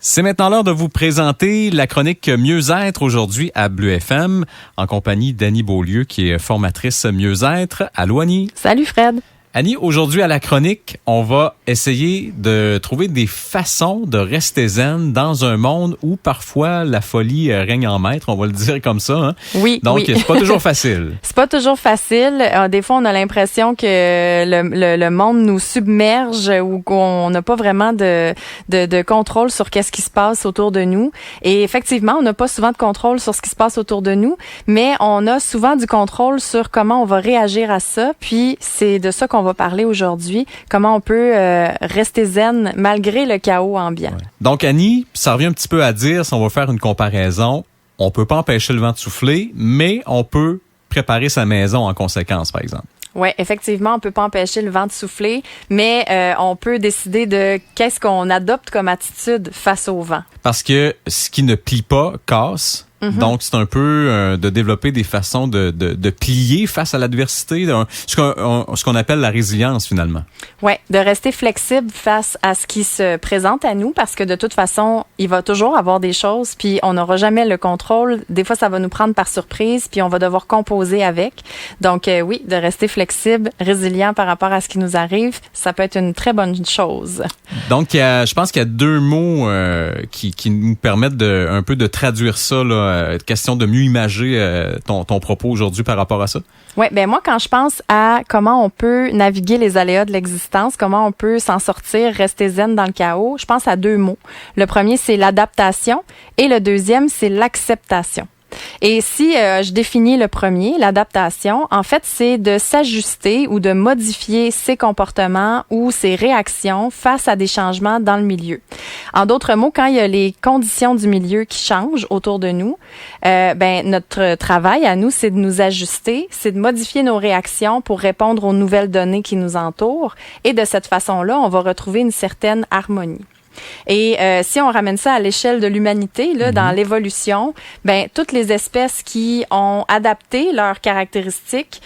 C'est maintenant l'heure de vous présenter la chronique Mieux-être aujourd'hui à Bleu FM en compagnie d'Annie Beaulieu qui est formatrice Mieux-être. Allô Annie? Salut Fred. Annie, aujourd'hui à la chronique, on va essayer de trouver des façons de rester zen dans un monde où parfois la folie règne en maître, on va le dire comme ça. Hein? Oui. Donc, oui. c'est pas toujours facile. C'est pas toujours facile. Des fois, on a l'impression que le monde nous submerge ou qu'on n'a pas vraiment de contrôle sur qu'est-ce qui se passe autour de nous. Et effectivement, on n'a pas souvent de contrôle sur ce qui se passe autour de nous, mais on a souvent du contrôle sur comment on va réagir à ça. Puis, c'est de ça qu'on va parler aujourd'hui, comment on peut rester zen malgré le chaos ambiant. Ouais. Donc, Annie, ça revient un petit peu à dire, si on va faire une comparaison, on peut pas empêcher le vent de souffler, mais on peut préparer sa maison en conséquence, par exemple. Oui, effectivement, on peut pas empêcher le vent de souffler, mais on peut décider de qu'est-ce qu'on adopte comme attitude face au vent. Parce que ce qui ne plie pas casse. Mm-hmm. Donc, c'est un peu de développer des façons de plier face à l'adversité, ce qu'on appelle la résilience, finalement. Oui, de rester flexible face à ce qui se présente à nous, parce que de toute façon, il va toujours avoir des choses, puis on n'aura jamais le contrôle. Des fois, ça va nous prendre par surprise, puis on va devoir composer avec. Donc, oui, de rester flexible, résilient par rapport à ce qui nous arrive, ça peut être une très bonne chose. Donc, je pense qu'il y a deux mots qui nous permettent un peu de traduire ça, là. Question de mieux imager ton propos aujourd'hui par rapport à ça? Oui, ben moi, quand je pense à comment on peut naviguer les aléas de l'existence, comment on peut s'en sortir, rester zen dans le chaos, je pense à deux mots. Le premier, c'est l'adaptation et le deuxième, c'est l'acceptation. Et si je définis le premier, l'adaptation, en fait, c'est de s'ajuster ou de modifier ses comportements ou ses réactions face à des changements dans le milieu. En d'autres mots, quand il y a les conditions du milieu qui changent autour de nous, notre travail à nous, c'est de nous ajuster, c'est de modifier nos réactions pour répondre aux nouvelles données qui nous entourent. Et de cette façon-là, on va retrouver une certaine harmonie. Et si on ramène ça à l'échelle de l'humanité, là, dans l'évolution, toutes les espèces qui ont adapté leurs caractéristiques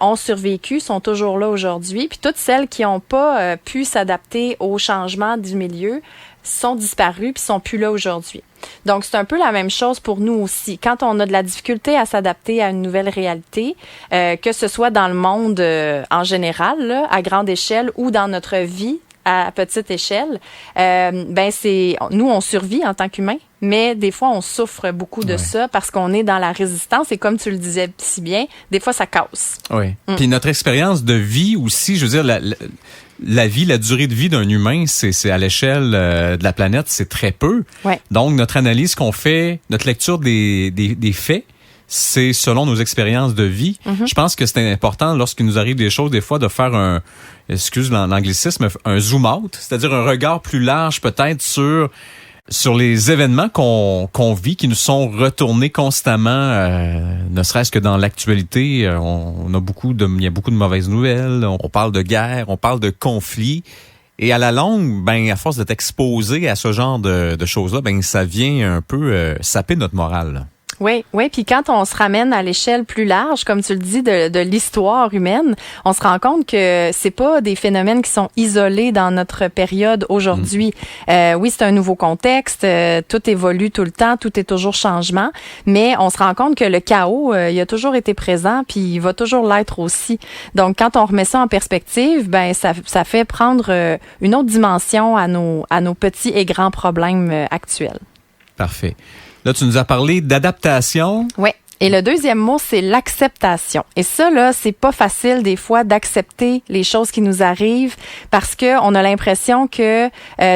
ont survécu, sont toujours là aujourd'hui. Puis toutes celles qui n'ont pas pu s'adapter aux changements du milieu sont disparues puis sont plus là aujourd'hui. Donc, c'est un peu la même chose pour nous aussi. Quand on a de la difficulté à s'adapter à une nouvelle réalité, que ce soit dans le monde en général, là, à grande échelle, ou dans notre vie, à petite échelle, nous, on survit en tant qu'humains, mais des fois, on souffre beaucoup de ça parce qu'on est dans la résistance et comme tu le disais si bien, des fois, ça casse. Oui. Puis notre expérience de vie aussi, je veux dire, la vie, la durée de vie d'un humain, c'est à l'échelle de la planète, c'est très peu. Ouais. Donc, notre analyse qu'on fait, notre lecture des faits, c'est selon nos expériences de vie. Mm-hmm. Je pense que c'est important lorsqu'il nous arrive des choses, des fois, de faire excuse l'anglicisme, un zoom out, c'est-à-dire un regard plus large peut-être sur les événements qu'on vit, qui nous sont retournés constamment, ne serait-ce que dans l'actualité. Il y a beaucoup de mauvaises nouvelles. On parle de guerre, on parle de conflits. Et à la longue, à force d'être exposé à ce genre de choses-là, ça vient un peu saper notre morale, là. Oui. Puis quand on se ramène à l'échelle plus large, comme tu le dis, de l'histoire humaine, on se rend compte que c'est pas des phénomènes qui sont isolés dans notre période aujourd'hui. Oui, c'est un nouveau contexte, tout évolue tout le temps, tout est toujours changement, mais on se rend compte que le chaos, il a toujours été présent, puis il va toujours l'être aussi. Donc, quand on remet ça en perspective, ça fait prendre une autre dimension à nos petits et grands problèmes actuels. Parfait. Là, tu nous as parlé d'adaptation. Oui. Et le deuxième mot, c'est l'acceptation. Et ça, là, c'est pas facile des fois d'accepter les choses qui nous arrivent parce que on a l'impression que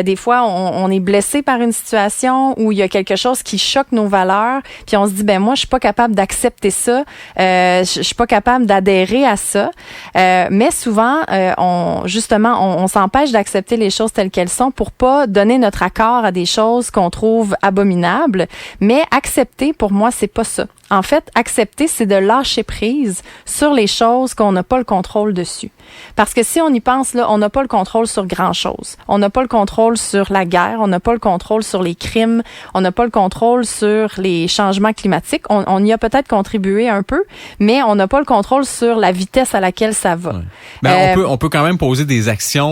des fois, on est blessé par une situation où il y a quelque chose qui choque nos valeurs, puis on se dit, moi, je suis pas capable d'accepter ça, je suis pas capable d'adhérer à ça. Mais souvent, on s'empêche d'accepter les choses telles qu'elles sont pour pas donner notre accord à des choses qu'on trouve abominables. Mais accepter, pour moi, c'est pas ça. En fait, accepter, c'est de lâcher prise sur les choses qu'on n'a pas le contrôle dessus. Parce que si on y pense, là, on n'a pas le contrôle sur grand-chose. On n'a pas le contrôle sur la guerre, on n'a pas le contrôle sur les crimes, on n'a pas le contrôle sur les changements climatiques. On y a peut-être contribué un peu, mais on n'a pas le contrôle sur la vitesse à laquelle ça va. Ouais. On peut quand même poser des actions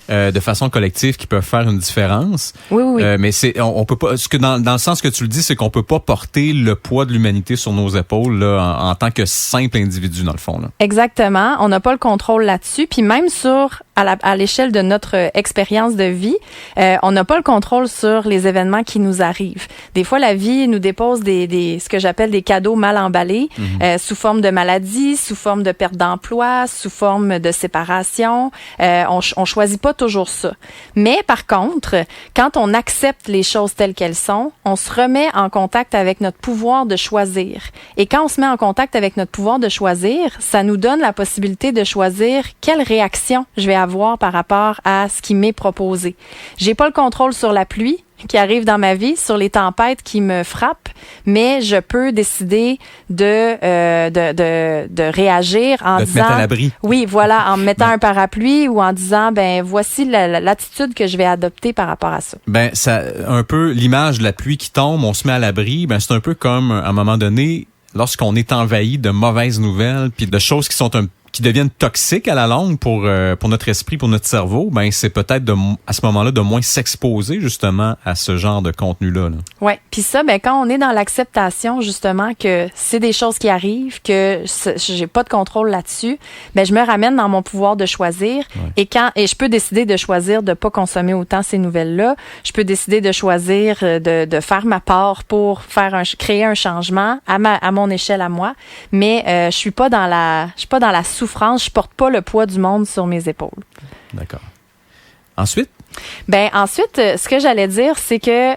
de façon collective qui peuvent faire une différence. Oui. Mais on peut pas, dans le sens que tu le dis, c'est qu'on peut pas porter le poids de l'humanité sur nos épaules là, en tant que simple individu dans le fond. Là. Exactement. On n'a pas le contrôle là-dessus. Puis même à l'échelle de notre expérience de vie, on n'a pas le contrôle sur les événements qui nous arrivent. Des fois, la vie nous dépose ce que j'appelle des cadeaux mal emballés, sous forme de maladie, sous forme de perte d'emploi, sous forme de séparation. On choisit pas toujours ça. Mais par contre, quand on accepte les choses telles qu'elles sont, on se remet en contact avec notre pouvoir de choisir. Et quand on se met en contact avec notre pouvoir de choisir, ça nous donne la possibilité de choisir quelle réaction je vais avoir par rapport à ce qui m'est proposé. J'ai pas le contrôle sur la pluie qui arrive dans ma vie, sur les tempêtes qui me frappent, mais je peux décider de réagir en de disant... te mettre à l'abri. Oui, voilà, en me mettant un parapluie ou en disant, voici l'attitude que je vais adopter par rapport à ça. Ça, un peu l'image de la pluie qui tombe, on se met à l'abri, c'est un peu comme, à un moment donné, lorsqu'on est envahi de mauvaises nouvelles puis de choses qui deviennent toxiques à la longue pour notre esprit, pour notre cerveau, c'est peut-être à ce moment-là de moins s'exposer justement à ce genre de contenu-là. Là. Ouais, puis ça, quand on est dans l'acceptation justement que c'est des choses qui arrivent, que j'ai pas de contrôle là-dessus, je me ramène dans mon pouvoir de choisir. Ouais. Et je peux décider de choisir de pas consommer autant ces nouvelles-là. Je peux décider de choisir de faire ma part pour créer un changement à mon échelle à moi. Mais je suis pas dans la souffrance, je porte pas le poids du monde sur mes épaules. D'accord. Ensuite? Ensuite, ce que j'allais dire, c'est que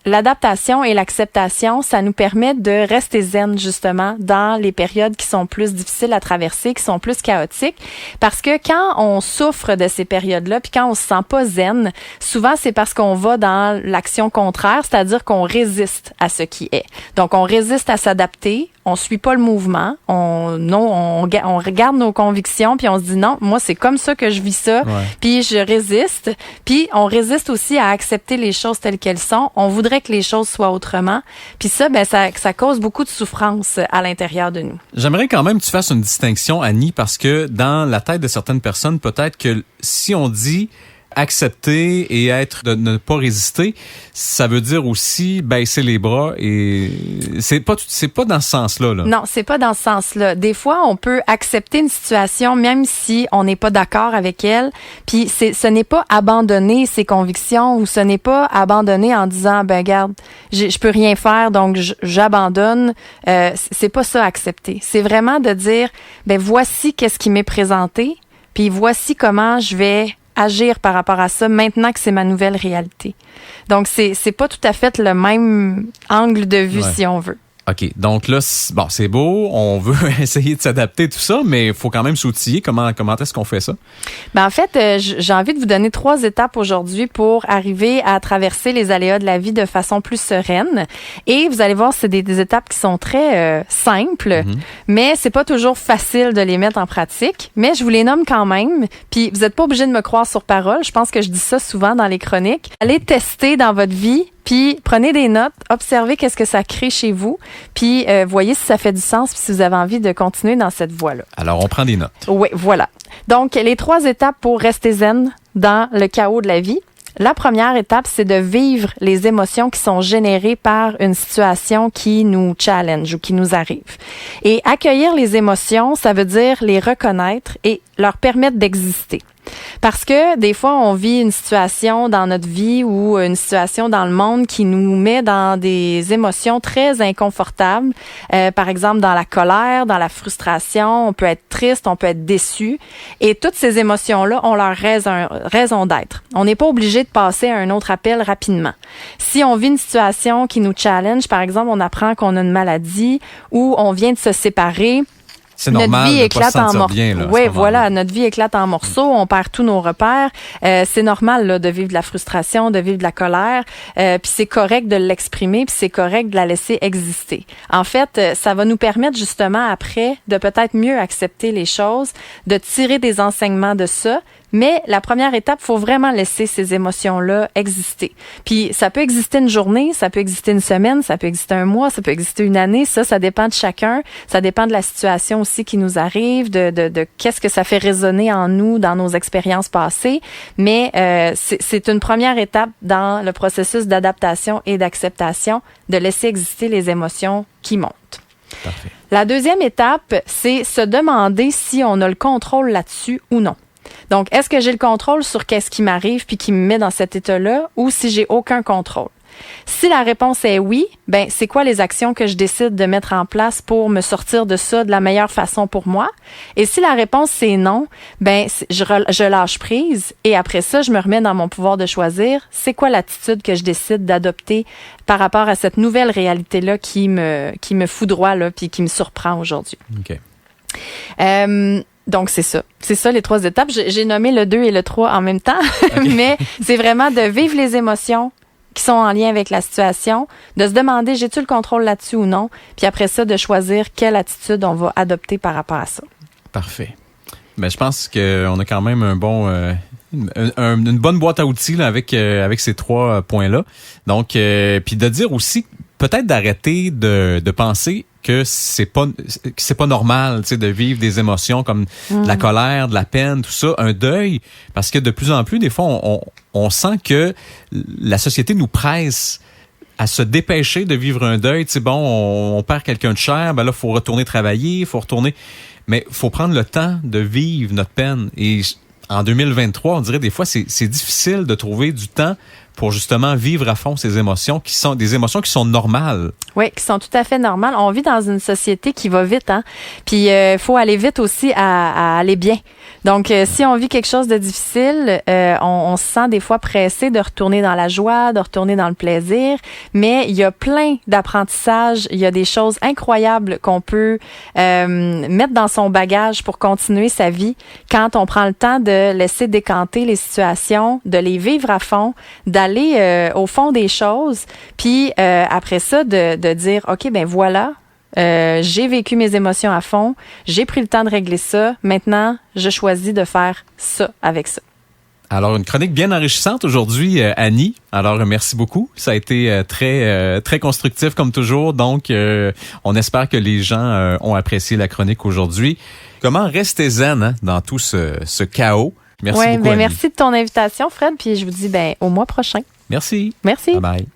l'adaptation et l'acceptation, ça nous permet de rester zen, justement, dans les périodes qui sont plus difficiles à traverser, qui sont plus chaotiques. Parce que quand on souffre de ces périodes-là, puis quand on se sent pas zen, souvent, c'est parce qu'on va dans l'action contraire, c'est-à-dire qu'on résiste à ce qui est. Donc, on résiste à s'adapter, on suit pas le mouvement, on regarde nos convictions, puis on se dit non, moi, c'est comme ça que je vis ça, puis je résiste. Puis, on résiste aussi à accepter les choses telles qu'elles sont. On voudrait que les choses soient autrement. Puis ça cause beaucoup de souffrance à l'intérieur de nous. J'aimerais quand même que tu fasses une distinction, Annie, parce que dans la tête de certaines personnes, peut-être que si on dit accepter et de ne pas résister, ça veut dire aussi baisser les bras et c'est pas dans ce sens-là. Là. Non, c'est pas dans ce sens-là. Des fois, on peut accepter une situation même si on n'est pas d'accord avec elle, puis ce n'est pas abandonner ses convictions ou ce n'est pas abandonner en disant regarde, je peux rien faire donc j'abandonne. C'est pas ça accepter. C'est vraiment de dire voici qu'est-ce qui m'est présenté, puis voici comment je vais agir par rapport à ça maintenant que c'est ma nouvelle réalité. Donc, c'est pas tout à fait le même angle de vue, si on veut. OK. Donc là, c'est beau. On veut essayer de s'adapter, tout ça, mais il faut quand même s'outiller. Comment est-ce qu'on fait ça? En fait, j'ai envie de vous donner 3 étapes aujourd'hui pour arriver à traverser les aléas de la vie de façon plus sereine. Et vous allez voir, c'est des étapes qui sont très simples, mais c'est pas toujours facile de les mettre en pratique. Mais je vous les nomme quand même. Puis vous n'êtes pas obligé de me croire sur parole. Je pense que je dis ça souvent dans les chroniques. Allez tester dans votre vie. Puis prenez des notes, observez qu'est-ce que ça crée chez vous, puis voyez si ça fait du sens, puis si vous avez envie de continuer dans cette voie-là. Alors, on prend des notes. Oui, voilà. Donc, les 3 étapes pour rester zen dans le chaos de la vie. La première étape, c'est de vivre les émotions qui sont générées par une situation qui nous challenge ou qui nous arrive. Et accueillir les émotions, ça veut dire les reconnaître et leur permettre d'exister. Parce que des fois, on vit une situation dans notre vie ou une situation dans le monde qui nous met dans des émotions très inconfortables. Par exemple, dans la colère, dans la frustration, on peut être triste, on peut être déçu. Et toutes ces émotions-là ont leur raison d'être. On n'est pas obligé de passer à un autre appel rapidement. Si on vit une situation qui nous challenge, par exemple, on apprend qu'on a une maladie ou on vient de se séparer, c'est normal notre vie éclate en morceaux. Oui, voilà, notre vie éclate en morceaux, on perd tous nos repères. C'est normal là, de vivre de la frustration, de vivre de la colère, puis c'est correct de l'exprimer, puis c'est correct de la laisser exister. En fait, ça va nous permettre justement après de peut-être mieux accepter les choses, de tirer des enseignements de ça, Mais la première étape, faut vraiment laisser ces émotions-là exister. Puis ça peut exister une journée, ça peut exister une semaine, ça peut exister un mois, ça peut exister une année. Ça dépend de chacun. Ça dépend de la situation aussi qui nous arrive, de qu'est-ce que ça fait résonner en nous, dans nos expériences passées. Mais c'est une première étape dans le processus d'adaptation et d'acceptation, de laisser exister les émotions qui montent. Parfait. La deuxième étape, c'est se demander si on a le contrôle là-dessus ou non. Donc, est-ce que j'ai le contrôle sur qu'est-ce qui m'arrive puis qui me met dans cet état-là ou si j'ai aucun contrôle? Si la réponse est oui, ben c'est quoi les actions que je décide de mettre en place pour me sortir de ça de la meilleure façon pour moi? Et si la réponse c'est non, ben je lâche prise et après ça, je me remets dans mon pouvoir de choisir c'est quoi l'attitude que je décide d'adopter par rapport à cette nouvelle réalité-là qui me foudroie là puis qui me surprend aujourd'hui. OK. Donc, c'est ça. C'est ça, les 3 étapes. J'ai nommé le 2 et le 3 en même temps, okay. Mais c'est vraiment de vivre les émotions qui sont en lien avec la situation, de se demander, j'ai-tu le contrôle là-dessus ou non? Puis après ça, de choisir quelle attitude on va adopter par rapport à ça. Parfait. Ben, je pense qu'on a quand même une bonne boîte à outils là, avec ces 3 points-là. Donc, puis de dire aussi, peut-être d'arrêter de penser que c'est pas normal, tu sais, de vivre des émotions comme de la colère, de la peine, tout ça, un deuil, parce que de plus en plus, des fois, on sent que la société nous presse à se dépêcher de vivre un deuil. Tu sais, bon, on perd quelqu'un de cher, ben là, faut retourner travailler, mais faut prendre le temps de vivre notre peine. Et en 2023, on dirait des fois, c'est difficile de trouver du temps pour justement vivre à fond ces émotions qui sont des émotions qui sont normales. Oui, qui sont tout à fait normales. On vit dans une société qui va vite, hein. Puis faut aller vite aussi à aller bien. Donc si on vit quelque chose de difficile, on se sent des fois pressé de retourner dans la joie, de retourner dans le plaisir, mais il y a plein d'apprentissages, il y a des choses incroyables qu'on peut mettre dans son bagage pour continuer sa vie quand on prend le temps de laisser décanter les situations, de les vivre à fond, d'aller au fond des choses, puis après ça de dire OK, ben voilà, j'ai vécu mes émotions à fond, j'ai pris le temps de régler ça, maintenant je choisis de faire ça avec ça. Alors, une chronique bien enrichissante aujourd'hui, Annie. Alors, merci beaucoup. Ça a été très constructif comme toujours. Donc, on espère que les gens ont apprécié la chronique aujourd'hui. Comment rester zen dans tout ce chaos? Merci beaucoup, Annie. Merci de ton invitation, Fred. Puis je vous dis au mois prochain. Merci. Merci. Bye bye.